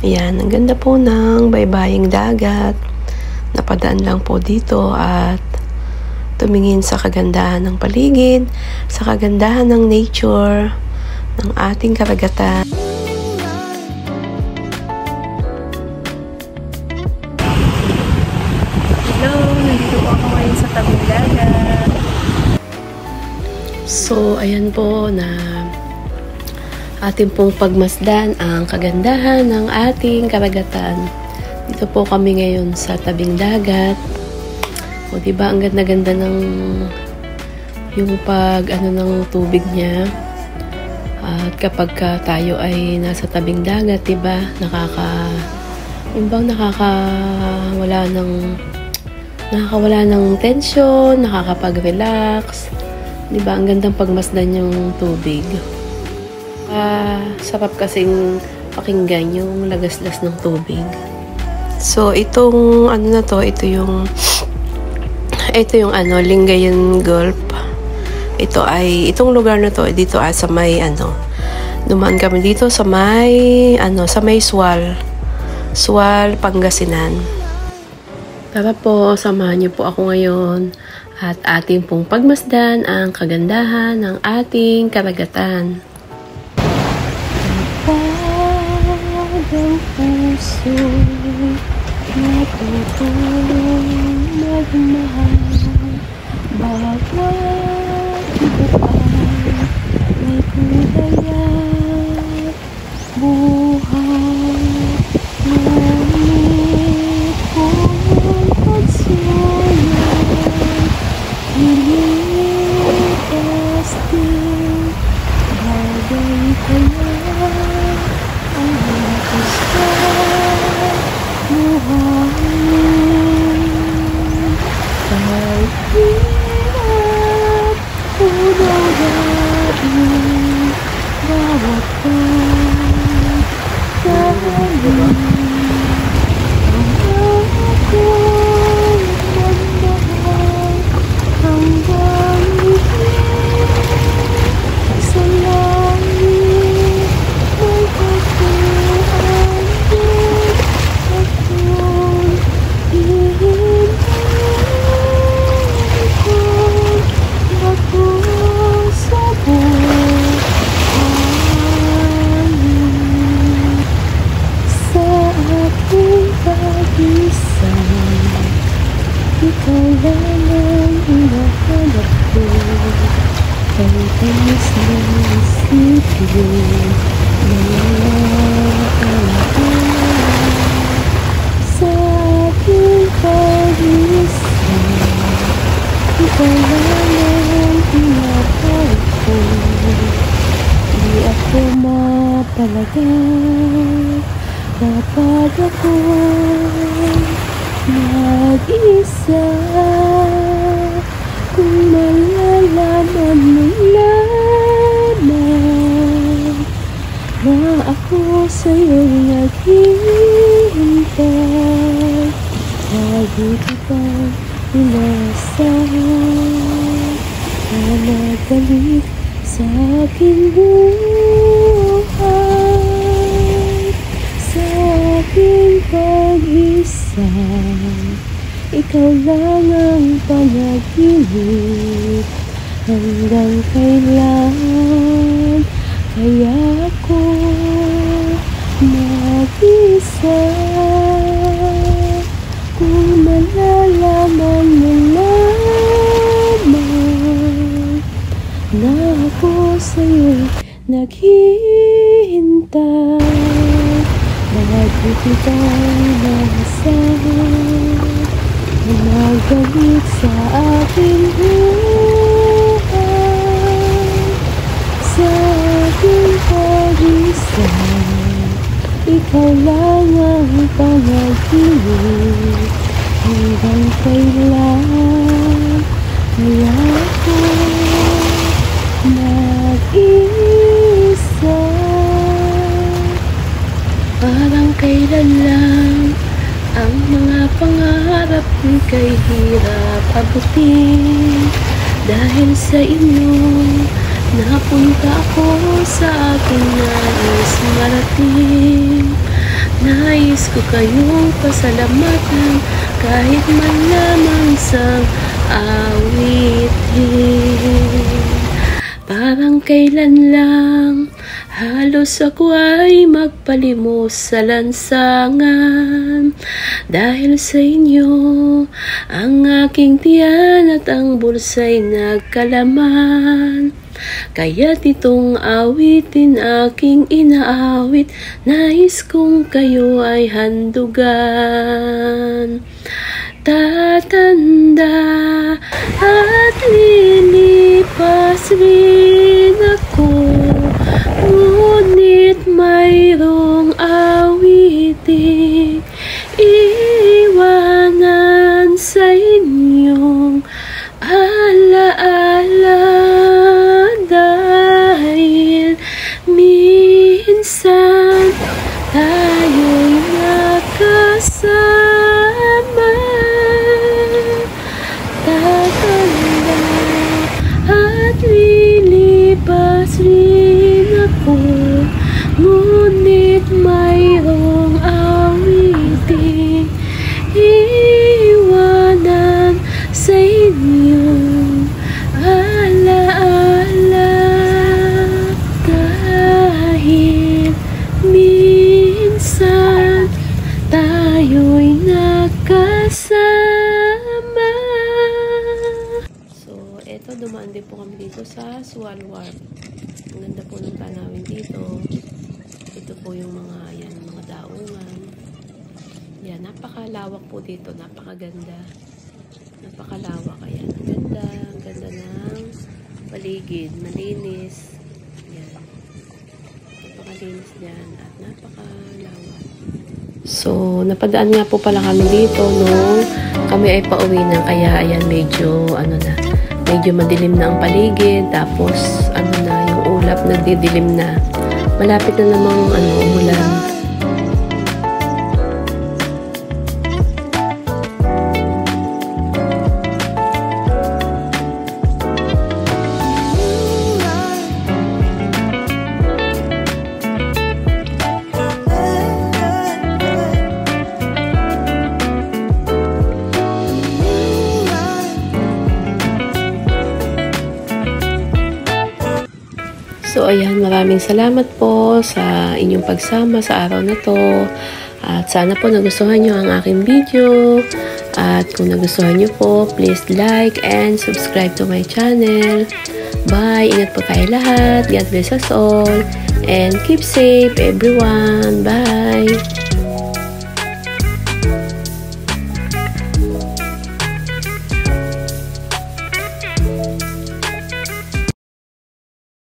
Ayan, ang ganda po ng baybaying dagat. Napadaan lang po dito at tumingin sa kagandahan ng paligid, sa kagandahan ng nature, ng ating karagatan. Hello, nandito po ako ngayon sa tabing dagat. So, ayan po na ating pong pagmasdan ang kagandahan ng ating karagatan. Dito po kami ngayon sa tabing dagat. O diba ang ganda-ganda ng yung ng tubig niya. At kapag tayo ay nasa tabing dagat, diba nakakawala ng tension, nakakapag-relax. Diba ang gandang pagmasdan yung tubig. Sarap kasing pakinggan yung lagaslas ng tubig. So, itong ito yung Lingayen Gulf. Itong lugar na to, dito sa may dumaan kami dito sa may Sual, Pangasinan. Tara po, samahan niyo po ako ngayon at ating pong pagmasdan ang kagandahan ng ating karagatan. Ang puso natutong magmahal, bawat buhay may kulay at buhay. Ngunit kung ang pagsulat ilitas din, bagay kaya ang gusto buhay. Kahit hirap unawain bawat pagkakalin, ang ako'y magmahal hanggang higit sa langit. May pagkuhan din ako'y hihintayin kung ako sa buhay. Sa aking pag-isa, ikaw lang ang hinahanap ko. Ang tamis ng isipin, sa aking pag-isa, ikaw lang ang hinahanap ko. Di ako mapalagay kapag ako mag-isa. Kung malalaman mo lamang na ako sa'yo'y naghihintay, lagi kitang inasahan na magbalik sa aking buhay. Sa aking pag-isa, ikaw lang ang panaginip. Hanggang kailan kaya ako mag-isa? Kung malalaman mo lamang na ako sa'yo'y naghihintay, lagi kitang inasahan na magbalik sa aking buhay. Sa aking pag-isa, ikaw lang ang panaginip. Hanggang kailan kaya ako mag-isa? Parang kailan lang ang mga pangarap kay hirap abutin. Dahil sa inyo, napunta ako sa aking nais marating. Nais ko kayong pasalamatan kahit man lamang sa awitin. Parang kailan lang halos ako ay magpalimos sa lansangan. Dahil sa inyo ang aking tiyan at ang bulsa'y nagkalaman. Kaya't itong awitin aking inaawit, nais kong kayo ay handugan. Tatanda at lilipas rin ako, ngunit mayroong awiting iiwanan sa inyong alaala. Dahil minsan tayo'y nakasama. Tatanda at lilipas rin ako, ngunit mayroong awiting iiwanan sa inyong alaala. Dahil minsan tayo'y nakasama. So, eto, dumaan din po kami dito sa Swalwar. Ang ganda po ng tanawin dito. Ito po yung mga, yan, mga daungan. Yan, napakalawak po dito. Napakaganda. Napakalawak. Ayan, ang ganda ng paligid. Malinis. Yan. Napakalinis dyan at napakalawak. So, napadaan nga po pala kami dito nung kami ay pauwi na. Kaya, ayan, medyo, medyo madilim na ang paligid. Tapos, yung ulap nagdidilim na. Malapit na namang, umulan. So, ayan, maraming salamat po sa inyong pagsama sa araw na to. At sana po nagustuhan nyo ang aking video. At kung nagustuhan nyo po, please like and subscribe to my channel. Bye! Ingat po tayo lahat. God bless us all. And keep safe, everyone. Bye!